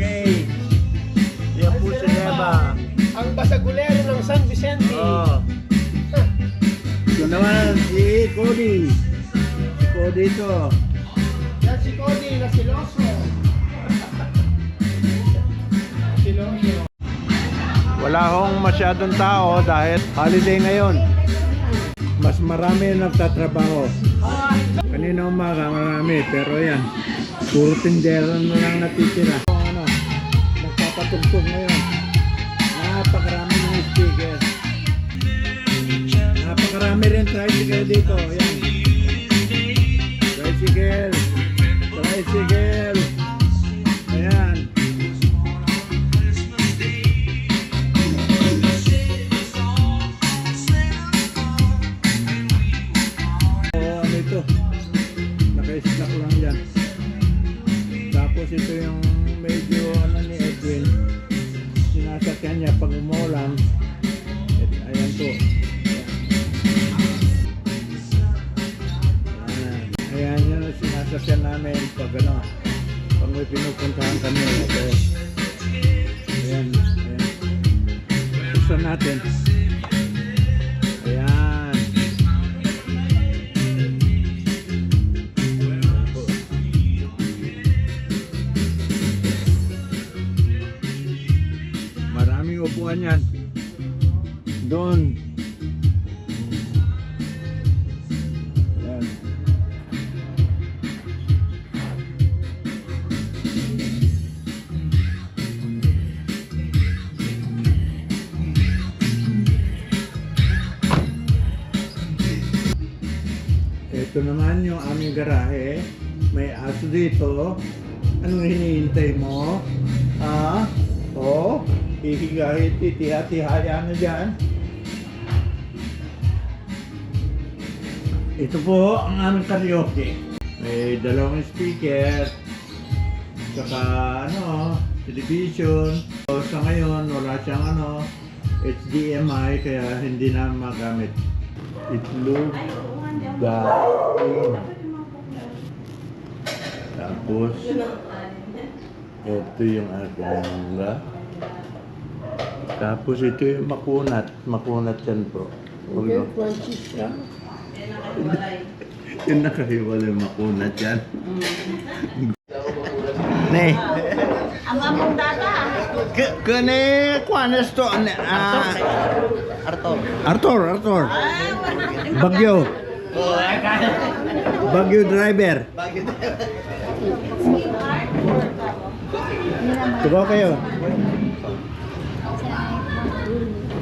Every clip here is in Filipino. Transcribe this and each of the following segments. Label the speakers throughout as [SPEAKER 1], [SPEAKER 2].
[SPEAKER 1] Okay. Yan po si Neva.
[SPEAKER 2] Ang basagulero ng San Vicente.
[SPEAKER 1] Oh. Ito naman si Cody. Si Cody ito.
[SPEAKER 2] Yan si Cody na siloso. Siloso.
[SPEAKER 1] Wala hong masyadong tao dahil holiday ngayon. Mas marami yung nagtatrabaho. Kanina umaga marami, pero yan. Puro tindera na lang natitira. Ano, nagpapatugtog ngayon. Napakarami ng speaker. Napakarami rin tricycle dito. Yan. Tricycle. Tricycle. Ayan. Ano ito? Naka-stack lang yan. Tapos ito yung medyo ano ni Edwin. Sinasakyan niya pag umulan. Ayan to. Ayan yun ang sinasakyan namin pag ano. Pag may pinupuntahan kami. Ito. Ayan. Ayan. Gusto natin. Ayan. Maraming upuan yan. Doon. Yan. Ito naman yung aming garahe. May aso dito. Anong hinihintay mo? Ha? Oh? Hihigahit, titiha-tihaya na dyan. Ito po ang aming karaoke. May dalawang speaker. Saka ano, television. So, sa ngayon, wala siyang ano, HDMI kaya hindi na magamit. Itlog, daing. Tapos, ito yung aking tapos ito yung makunat. Makunat yan po.
[SPEAKER 2] Okay, Francis siya.
[SPEAKER 1] Yung nakahiwala yung makunat yan. Ne.
[SPEAKER 3] Ang among data.
[SPEAKER 1] Kene, kuanes to. Arthur. Bagyo. Bagyo driver. Tugaw kayo.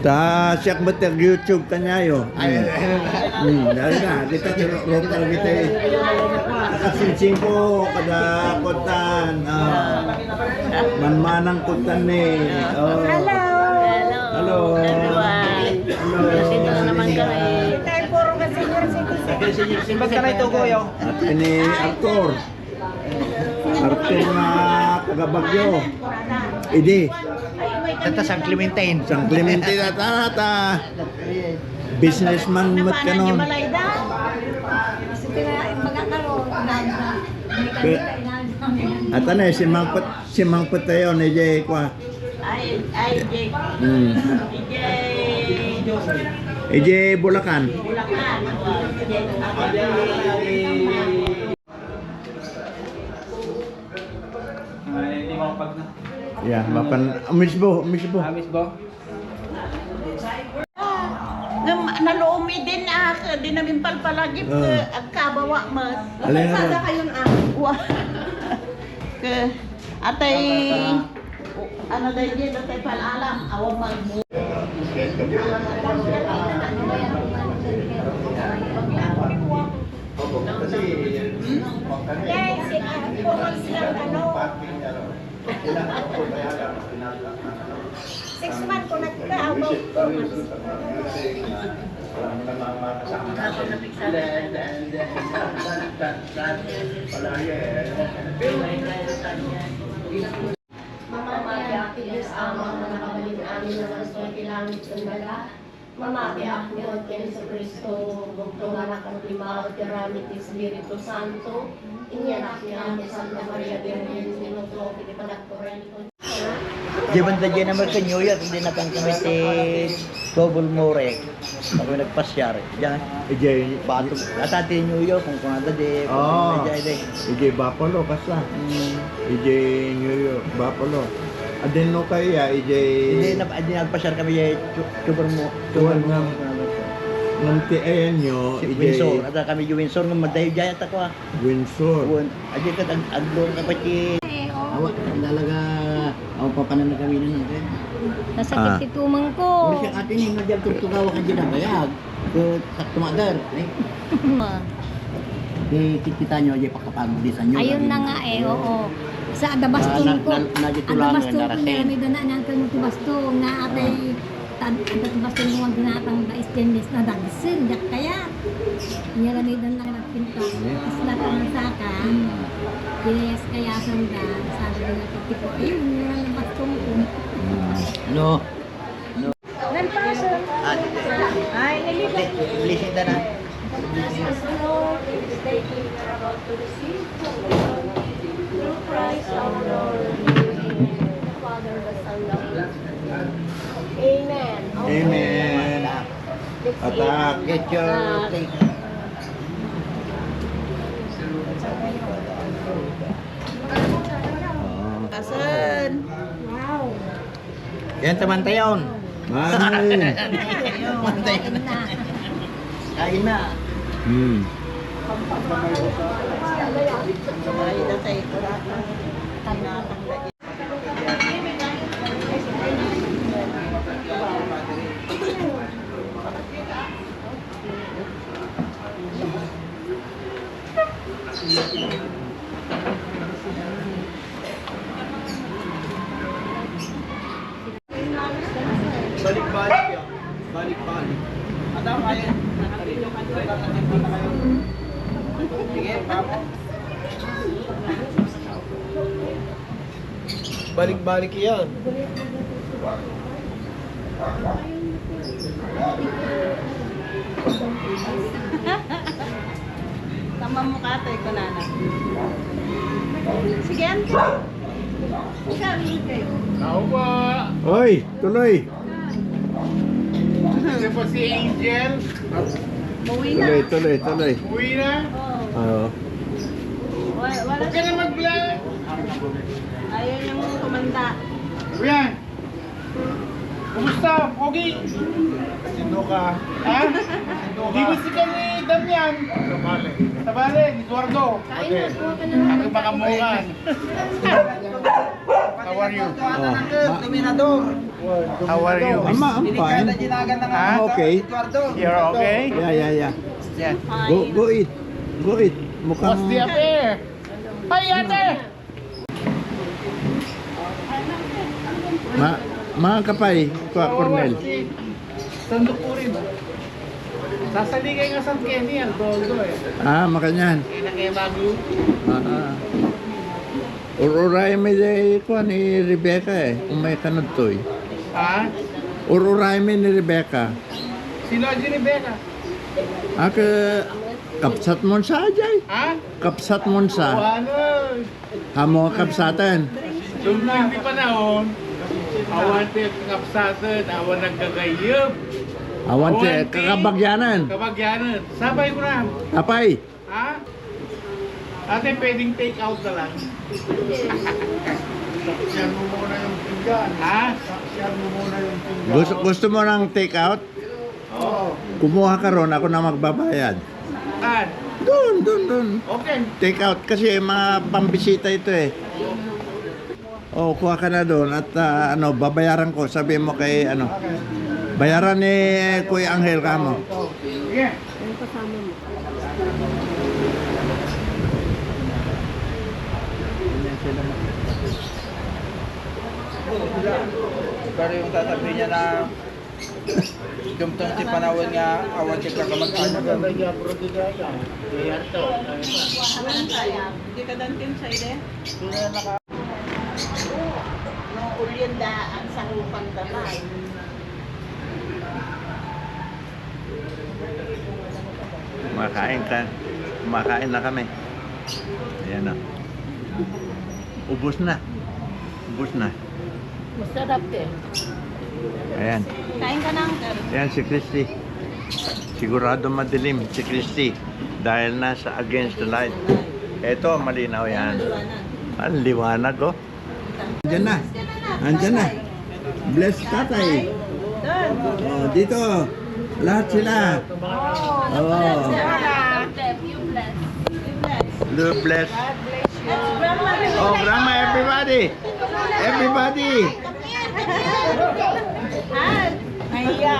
[SPEAKER 1] Ta siyak betag YouTube kanyayo. Dahil na kita local kita. Nakasinsin ko kada kutan. Manmanang kutan ni. Oh. Hello.
[SPEAKER 3] Senior naman kami. Tayo puro ka senior.
[SPEAKER 2] Simbat ka na ito, Goyo.
[SPEAKER 1] At ini Arthur. Arthur na taga Bagyo. Idi.
[SPEAKER 2] Tata San Clementine.
[SPEAKER 1] Sang Clemente na ta. Businessman mat kanon. At ano si Mangput tayo ni Jay kwa.
[SPEAKER 3] Ay, Jay.
[SPEAKER 1] EJ Bulacan.
[SPEAKER 3] Bulacan.
[SPEAKER 2] Hindi mo pag na.
[SPEAKER 1] Ya, mapan misbo.
[SPEAKER 2] Amis ba?
[SPEAKER 3] Naloomi din di namin palpalagip agkabawa mas.
[SPEAKER 1] Alin na?
[SPEAKER 3] Sada kayo na. Atay ano dahil dyan atay palalam awag magmo.
[SPEAKER 4] Six months ko nagkaabaw ko.
[SPEAKER 5] Mamati ang tigas amang na nakabalik amin na maswerte langit sundala. Mamati ang Lord Jesu Cristo, bugtong anak ng lima o tiramit Espiritu Santo. Inyanak niya ang Santa Maria Virgen, Minuto, Pilipanagpuran.
[SPEAKER 2] Di ba dyan naman ka New York, hindi na kang kami double more. Ako nagpasyar. Diyan.
[SPEAKER 1] Ije,
[SPEAKER 2] Bato. Atati New York, kung ada di.
[SPEAKER 1] oh,
[SPEAKER 2] Diyan.
[SPEAKER 1] ije Buffalo kasa. Ije New York, Buffalo. Adin no kaya
[SPEAKER 2] Hindi
[SPEAKER 1] ije
[SPEAKER 2] nagpasyar kami yung double mo.
[SPEAKER 1] Tuwan nga. Nanti ayan nyo,
[SPEAKER 2] Si
[SPEAKER 1] ije
[SPEAKER 2] Windsor. Ada kami yung Windsor ng madayo dyan at ako.
[SPEAKER 1] Windsor.
[SPEAKER 2] Aja ka agdong ka pati. Awak talaga ako papanan na kami nun.
[SPEAKER 5] Nasakit si tumang ko.
[SPEAKER 2] Kasi atin yung nagyag tutugawa ka dyan ang bayag. Sa tumagar. Kita nyo aja pakapagdisan nyo.
[SPEAKER 5] Ayun na nga eh, oo. Sa adabastong ko. Adabastong ko na may danaan ka mo tibastong na atay adabastong mo ang ginatang da stainless na dagsin. Yak kaya. Niya na may danaan na pinto. Isla ka ng saka. Yes, kaya sanda. Sabi ko na pagtiko. Ayun, nga na bastong ko.
[SPEAKER 2] Ano?
[SPEAKER 4] Nalpasan. Ay, nalipat.
[SPEAKER 2] Blessing na na.
[SPEAKER 5] Jesus Lord, in this day we are about to receive from the Lord, through Christ our Lord. Amen. The Father, the Son, the Holy Spirit. Amen.
[SPEAKER 1] Amen. Atak.
[SPEAKER 2] Get your take.
[SPEAKER 3] Asan?
[SPEAKER 5] Wow.
[SPEAKER 2] Yan teman tayon.
[SPEAKER 1] Ay.
[SPEAKER 5] Kain na.
[SPEAKER 2] Kain na.
[SPEAKER 1] Hmm.
[SPEAKER 3] Ay, datay ko rata.
[SPEAKER 2] Balik-balik yan. Balik-balik. Adam, kaya. Sige, papa. Balik-balik yan.
[SPEAKER 3] Tama mo ka, tay ko nana. Sige, ante. Sabi kayo.
[SPEAKER 6] Tao ba?
[SPEAKER 1] Oy, tuloy.
[SPEAKER 6] Kasi po si Angel.
[SPEAKER 3] Uwi na.
[SPEAKER 1] Tuloy.
[SPEAKER 6] Uwi na.
[SPEAKER 1] Oo.
[SPEAKER 3] Wala
[SPEAKER 6] Huwag ka na mag-vlog.
[SPEAKER 3] ayaw niyang kumanda.
[SPEAKER 6] Kuya. Kumusta? Pogi?
[SPEAKER 2] Sino ka?
[SPEAKER 6] Ha? Di ba si ni Damian?
[SPEAKER 2] Tabale.
[SPEAKER 6] Tabale, ni Eduardo.
[SPEAKER 5] Kain na. Kuha ka na.
[SPEAKER 6] Ako baka mungan. How are you?
[SPEAKER 2] Dominador.
[SPEAKER 6] How are you?
[SPEAKER 1] I'm fine. I'm okay.
[SPEAKER 6] You're okay?
[SPEAKER 1] Yeah.
[SPEAKER 2] Yeah.
[SPEAKER 1] Go eat. Go eat.
[SPEAKER 6] What's
[SPEAKER 1] Mukhang
[SPEAKER 6] the affair? Hi, ate!
[SPEAKER 1] mga kapay, Kuya Cornel.
[SPEAKER 6] Sandok po rin. Sasaligay nga sa Kenny, ang Goldo eh.
[SPEAKER 1] Ah, makanyan.
[SPEAKER 6] Kaya na kaya bago.
[SPEAKER 1] Ururay may day ko ni Rebecca eh. Kung may kanod to eh.
[SPEAKER 6] Ha?
[SPEAKER 1] Ururay may ni Rebecca.
[SPEAKER 6] Sino si Rebecca?
[SPEAKER 1] Kapsat mo sa ajay.
[SPEAKER 6] Ha?
[SPEAKER 1] Kapsat mo sa.
[SPEAKER 6] Ano?
[SPEAKER 1] Hamo kapsatan.
[SPEAKER 6] Nung hindi panahon, awan tayo kapsatan, awan nagkagayab.
[SPEAKER 1] Awan te, kakabagyanan.
[SPEAKER 6] Kabagyanan. Sabay ko na.
[SPEAKER 1] Kapay.
[SPEAKER 6] Ha? Ate, pwedeng take out na lang.
[SPEAKER 2] Share mo muna yung pinggan.
[SPEAKER 6] Ha?
[SPEAKER 2] Share mo muna yung pinggan.
[SPEAKER 1] Gusto mo ng take out?
[SPEAKER 6] Oo.
[SPEAKER 1] Kumuha ka ron, ako na magbabayad.
[SPEAKER 6] Ah,
[SPEAKER 1] Doon.
[SPEAKER 6] okay.
[SPEAKER 1] Take out kasi mga pambisita ito eh. Oh, kuha ka na doon at babayaran ko. Sabi mo kay bayaran ni Kuya Angel kamo.
[SPEAKER 6] Sige.
[SPEAKER 5] Ano kasama mo?
[SPEAKER 2] Pero yung tatabi niya na dumtong si panahon nga awan siya kakamag-anak.
[SPEAKER 3] Alam saya. Hindi ka dantin sa ide. Nung ulyanda ang sangupan damay.
[SPEAKER 1] Kumakain na kami. Ayan na. Ubus na.
[SPEAKER 3] Masarap eh.
[SPEAKER 1] Ayan.
[SPEAKER 3] Kain ka na, Uncle.
[SPEAKER 1] Ayan si Christy. Sigurado madilim si Christy. Dahil nasa against the light. Eto, malinaw yan. Ang liwanag, oh. Andyan na. Andyan na. Bless tatay. Oh, dito. Lahat sila. Oh. Lord bless. Oh, grandma, everybody. Everybody.
[SPEAKER 3] Mahiya.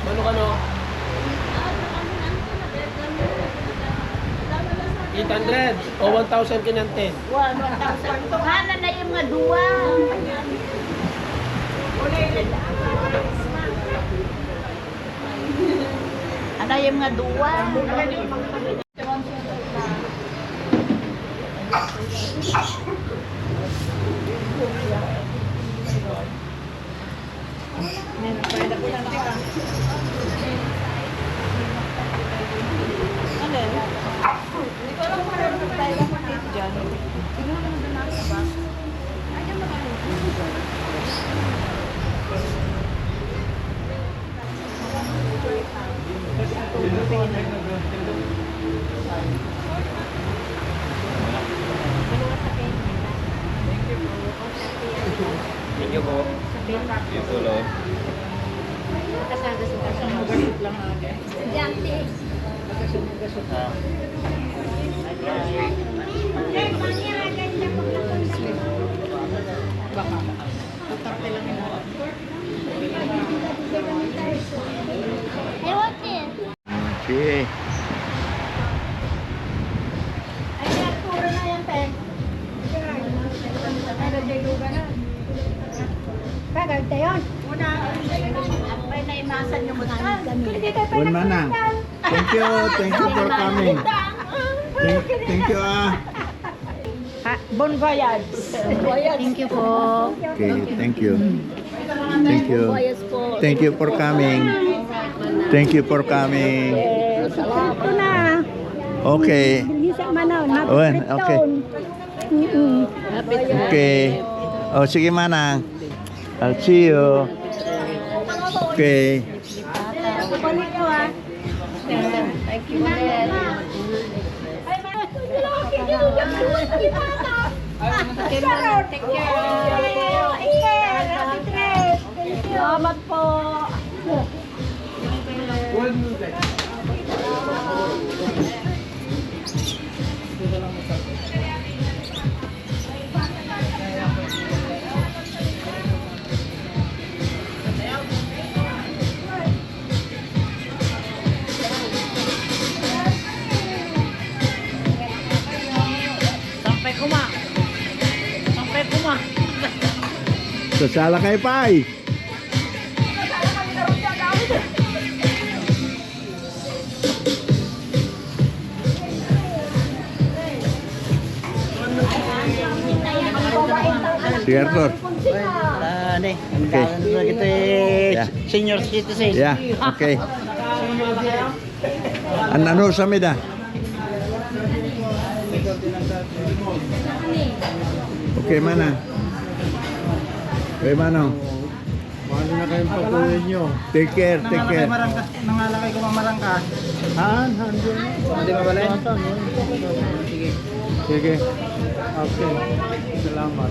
[SPEAKER 6] Ano ka no? 800 o 1,000 kinante.
[SPEAKER 3] 1,000. Tuhanan na yung mga duwa. Ano yung mga duwa?
[SPEAKER 6] Thank you po. Ito lang.
[SPEAKER 5] Estudyante. I want it.
[SPEAKER 1] Okay.
[SPEAKER 3] Ay, puro na yan, Pe.
[SPEAKER 5] Kaganda yun.
[SPEAKER 3] May naimasan yung mga
[SPEAKER 1] Bon Manang. Thank you. Thank you for coming. Thank you,
[SPEAKER 3] Bon voyage.
[SPEAKER 5] Thank you po.
[SPEAKER 1] Okay, thank you. Thank you.
[SPEAKER 5] Boyas po.
[SPEAKER 1] Thank you for coming. Thank you for coming.
[SPEAKER 5] Ito na.
[SPEAKER 1] Okay.
[SPEAKER 5] Bisa manaw.
[SPEAKER 1] Oh, okay. Okay. Oh, sige Manang. I'll see you. Okay.
[SPEAKER 5] Balik ko ah.
[SPEAKER 3] Thank you,
[SPEAKER 5] Salamat po.
[SPEAKER 1] Sasala kay Pai. Sige, Arthur. Okay. Yeah.
[SPEAKER 2] Senior citizen.
[SPEAKER 1] Yeah, okay. Ano sa mida? Okay, Mana. Okay, Mano.
[SPEAKER 2] Mahal na kayong patuloy nyo.
[SPEAKER 1] Take care, take care.
[SPEAKER 2] Nangalakay ko mamarangkas.
[SPEAKER 1] Han.
[SPEAKER 2] Hindi ba balen? Sige.
[SPEAKER 1] Sige. Okay. Salamat.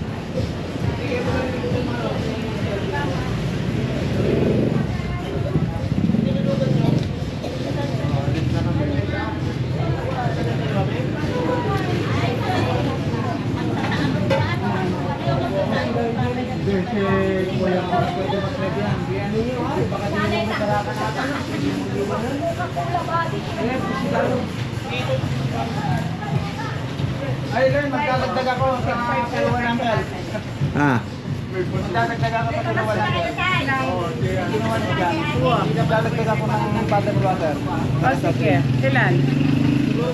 [SPEAKER 2] Ay, Len, magdadagdag ako sa 100.
[SPEAKER 1] Ah,
[SPEAKER 2] Magdadagdag ako sa 100. Oo, ginawa niya dyan. Magdadagdag ako ng bottled water.
[SPEAKER 7] Oh, sige. Ilan?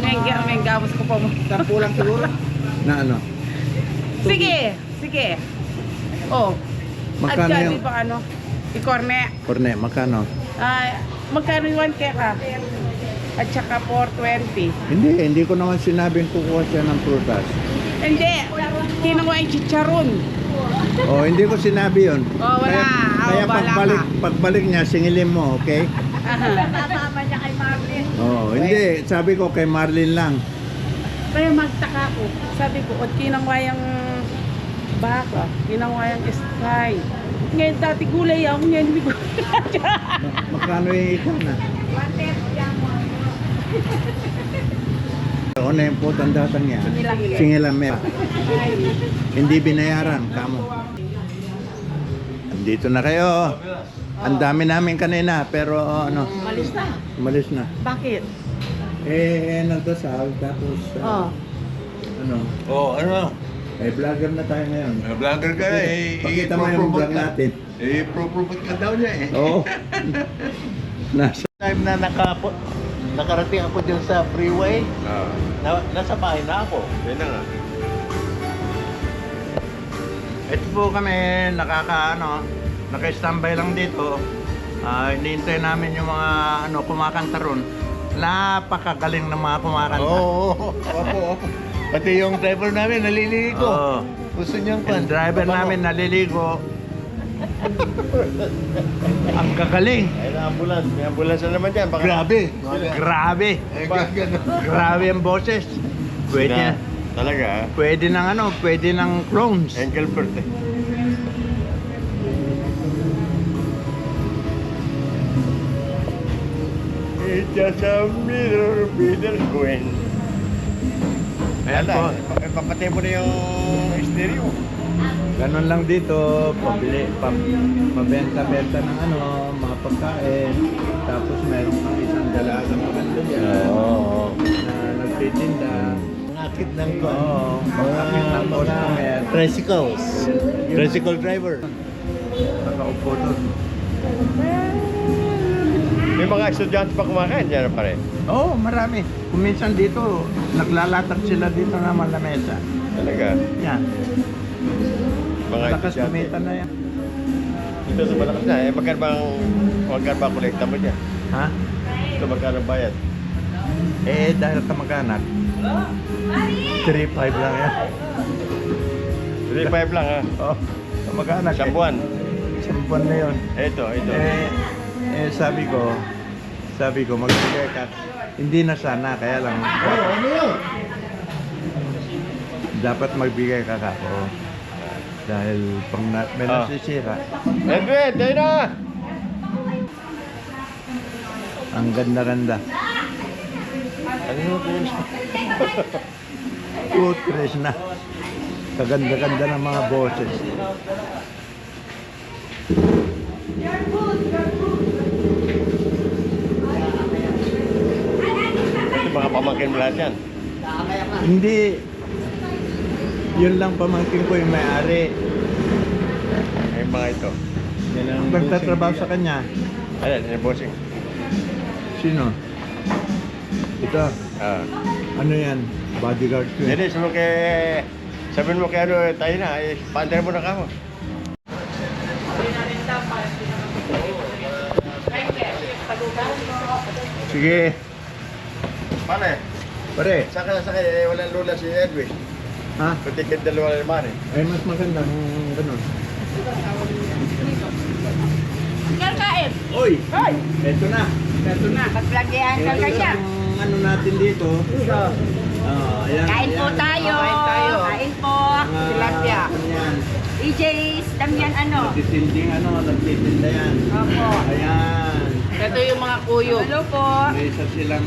[SPEAKER 7] May gamos ko po mo.
[SPEAKER 2] 10 lang siguro.
[SPEAKER 1] na ano?
[SPEAKER 7] Sige. Sige. Oh.
[SPEAKER 1] Magkano
[SPEAKER 7] At
[SPEAKER 1] yung
[SPEAKER 7] di ba ano? Ikorne.
[SPEAKER 1] korne? Magkano?
[SPEAKER 7] Ay, magkano yung 1K ka? At saka 420.
[SPEAKER 1] Hindi ko naman sinabing kukuha siya ng prutas.
[SPEAKER 7] Hindi, kinuha yung chicharon.
[SPEAKER 1] Oh, hindi ko sinabi yun.
[SPEAKER 7] Oh, wala.
[SPEAKER 1] Kaya
[SPEAKER 7] Oh, bala
[SPEAKER 1] pagbalik niya, singilin mo, okay?
[SPEAKER 5] Kasama niya kay Marlene.
[SPEAKER 1] Oo, hindi. Sabi ko kay Marlene lang.
[SPEAKER 7] Kaya magtaka ko. Sabi ko, at kinuha yung baka, kinuha yung sky. Ngayon dati gulay ako, ngayon hindi ko.
[SPEAKER 1] Magkano yung ikaw na?
[SPEAKER 5] 130 yan mo.
[SPEAKER 1] Oo na yung putang datang niya. Singilan me. Hindi binayaran, kamo. Dito na kayo. Ang dami namin kanina, pero ano,
[SPEAKER 7] Malis na.
[SPEAKER 1] umalis na.
[SPEAKER 7] Bakit?
[SPEAKER 1] Nagdasal, tapos,
[SPEAKER 7] Oh.
[SPEAKER 1] ano,
[SPEAKER 2] Oh, ano?
[SPEAKER 1] vlogger na tayo ngayon.
[SPEAKER 2] Vlogger ka
[SPEAKER 1] Pakita mo yung vlog natin.
[SPEAKER 2] Pro-promote ka daw niya eh.
[SPEAKER 1] Oo. Nasa.
[SPEAKER 6] Time na nakarating ako dyan sa freeway, nasa bahay na ako.
[SPEAKER 2] Yan na nga.
[SPEAKER 1] Ito po kami, naka-standby lang dito. Hinihintay namin yung mga kumakanta ron. Napakagaling ng mga kumakanta.
[SPEAKER 6] Oo, opo. Pati yung driver namin naliligo.
[SPEAKER 1] Oo.
[SPEAKER 6] Gusto niyang
[SPEAKER 1] Yung driver namin naliligo. Ang gagaling.
[SPEAKER 6] Ay, ambulance. May ambulance na naman dyan. Baka...
[SPEAKER 1] Grabe. Grabe ang boses. Pwede,
[SPEAKER 6] Talaga,
[SPEAKER 1] pwede ng pwede ng clones.
[SPEAKER 6] Engelbert eh. It's just a mirror, Peter Gwen.
[SPEAKER 1] Ayan po.
[SPEAKER 6] Papatay mo na yung stereo.
[SPEAKER 1] Ganun lang dito, pabenta-benta ng mga pagkain. Tapos meron kang isang dalagang maganda dyan na nagtitinda.
[SPEAKER 6] Akit ng
[SPEAKER 1] Oo, pag-akit ng customer.
[SPEAKER 6] tricycles. Tricycle driver.
[SPEAKER 1] Nakaupo doon.
[SPEAKER 6] May mga estudyante pa kumakain dyan pa rin.
[SPEAKER 1] Oo, marami. Kung minsan dito, naglalatak sila dito na malamesa.
[SPEAKER 6] Talaga.
[SPEAKER 1] Yan.
[SPEAKER 6] Mga
[SPEAKER 1] Malakas
[SPEAKER 6] estudyante.
[SPEAKER 1] kumita na yan.
[SPEAKER 6] Ito sa malakas na eh. Magkano ba kolekta mo dyan?
[SPEAKER 1] Ha?
[SPEAKER 6] Ito magkano bayad?
[SPEAKER 1] Dahil kamag-anak, 3.5 lang yan.
[SPEAKER 6] 3.5 lang ha.
[SPEAKER 1] Oo, kamag-anak.
[SPEAKER 6] Isang buwan.
[SPEAKER 1] Isang buwan na yun.
[SPEAKER 6] Ito.
[SPEAKER 1] Sabi ko, magbigay ka. Hindi na sana, kaya lang.
[SPEAKER 6] Ano yun?
[SPEAKER 1] Dapat magbigay ka kako. Dahil pang may
[SPEAKER 6] Ah.
[SPEAKER 1] nasisira.
[SPEAKER 6] Edwin, tayo na!
[SPEAKER 1] Ang ganda-ganda.
[SPEAKER 6] Ano yun?
[SPEAKER 1] Toothbrush na. Kaganda-ganda ng mga boses.
[SPEAKER 6] Ito mga pamangkin mo lahat yan.
[SPEAKER 1] Hindi. Yun lang pamangkin ko yung may-ari.
[SPEAKER 6] Yung mga ito.
[SPEAKER 1] Yan ang nagtatrabaho sa kanya.
[SPEAKER 6] Ayan, yung bossing.
[SPEAKER 1] Sino? Ito.
[SPEAKER 6] Ah.
[SPEAKER 1] Ano yan? Bodyguard ko.
[SPEAKER 6] Hindi, sabihin mo kay tayo na, paantay mo na ka mo.
[SPEAKER 1] Sige.
[SPEAKER 6] Pare,
[SPEAKER 1] Pare.
[SPEAKER 6] sakay, walang lula si Edwin.
[SPEAKER 1] Ha?
[SPEAKER 6] Patikid dalawa naman eh.
[SPEAKER 1] Ay, mas maganda kung ganun.
[SPEAKER 7] Kain.
[SPEAKER 1] Oy! Ay! Eto na.
[SPEAKER 7] Ito na.
[SPEAKER 3] Paglagyan
[SPEAKER 1] Ito yung ano natin dito. Ayan.
[SPEAKER 3] Kain po
[SPEAKER 1] ayan.
[SPEAKER 3] tayo.
[SPEAKER 7] Kain tayo.
[SPEAKER 3] Kain po.
[SPEAKER 1] Mga-
[SPEAKER 3] Tilapia.
[SPEAKER 1] Ayan.
[SPEAKER 3] EJ's Damian
[SPEAKER 1] Nagtitinding nagtitinda yan.
[SPEAKER 3] Opo.
[SPEAKER 1] Ayan.
[SPEAKER 7] Ito yung mga kuyo.
[SPEAKER 3] Hello po.
[SPEAKER 1] May isa silang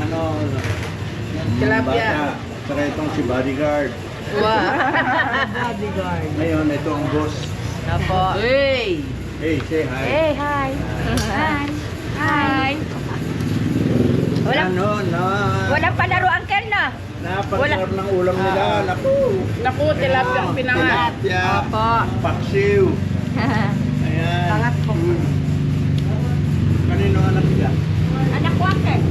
[SPEAKER 7] Tilapia.
[SPEAKER 1] bata. Saka itong si bodyguard.
[SPEAKER 7] Wow.
[SPEAKER 1] Ngayon, ito ang boss.
[SPEAKER 3] Opo.
[SPEAKER 7] Hey!
[SPEAKER 1] Hey, say hi.
[SPEAKER 3] Hey, hi. Hi. Hi. Walang, walang palaro, Uncle, na?
[SPEAKER 1] Napasarap ng ulam nila. Naku.
[SPEAKER 7] Naku, tilapia ang pinangat.
[SPEAKER 1] Tilapia.
[SPEAKER 3] Opo.
[SPEAKER 1] Paksiw. Ayan.
[SPEAKER 3] Pangat po.
[SPEAKER 1] Kanino anak nila?
[SPEAKER 3] Anak ko, Uncle.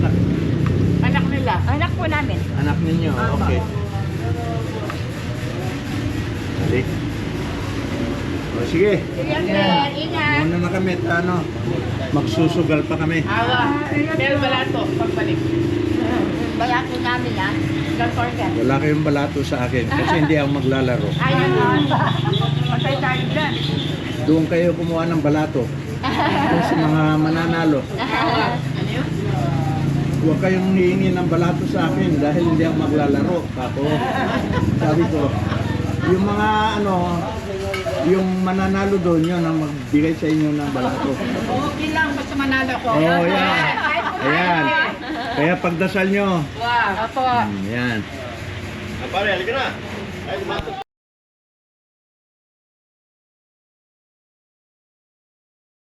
[SPEAKER 7] Anak nila.
[SPEAKER 3] Anak po namin.
[SPEAKER 1] Anak ninyo, okay. Balik. O sige.
[SPEAKER 3] Sige, Uncle. Ingat.
[SPEAKER 1] Muna na kami, Magsusugal pa kami.
[SPEAKER 6] Pero balato, pagbalik.
[SPEAKER 4] Balato namin yan. Don't forget.
[SPEAKER 1] Wala kayong balato sa akin kasi hindi ako maglalaro.
[SPEAKER 4] Ayun o. Patay tayo dyan.
[SPEAKER 1] Doon kayo kumuha ng balato. Doon sa mga mananalo. Huwag kayong hihingi ng balato sa akin dahil hindi ako maglalaro. Ako, sabi ko, yung mga yung mananalo doon yun ang magbigay sa inyo ng balato.
[SPEAKER 4] Okay lang, basta manalo ko.
[SPEAKER 1] Oh, yan. Ayan. Kaya pagdasal nyo.
[SPEAKER 4] Wow. Apo.
[SPEAKER 1] Yan.
[SPEAKER 8] Pare, halika na.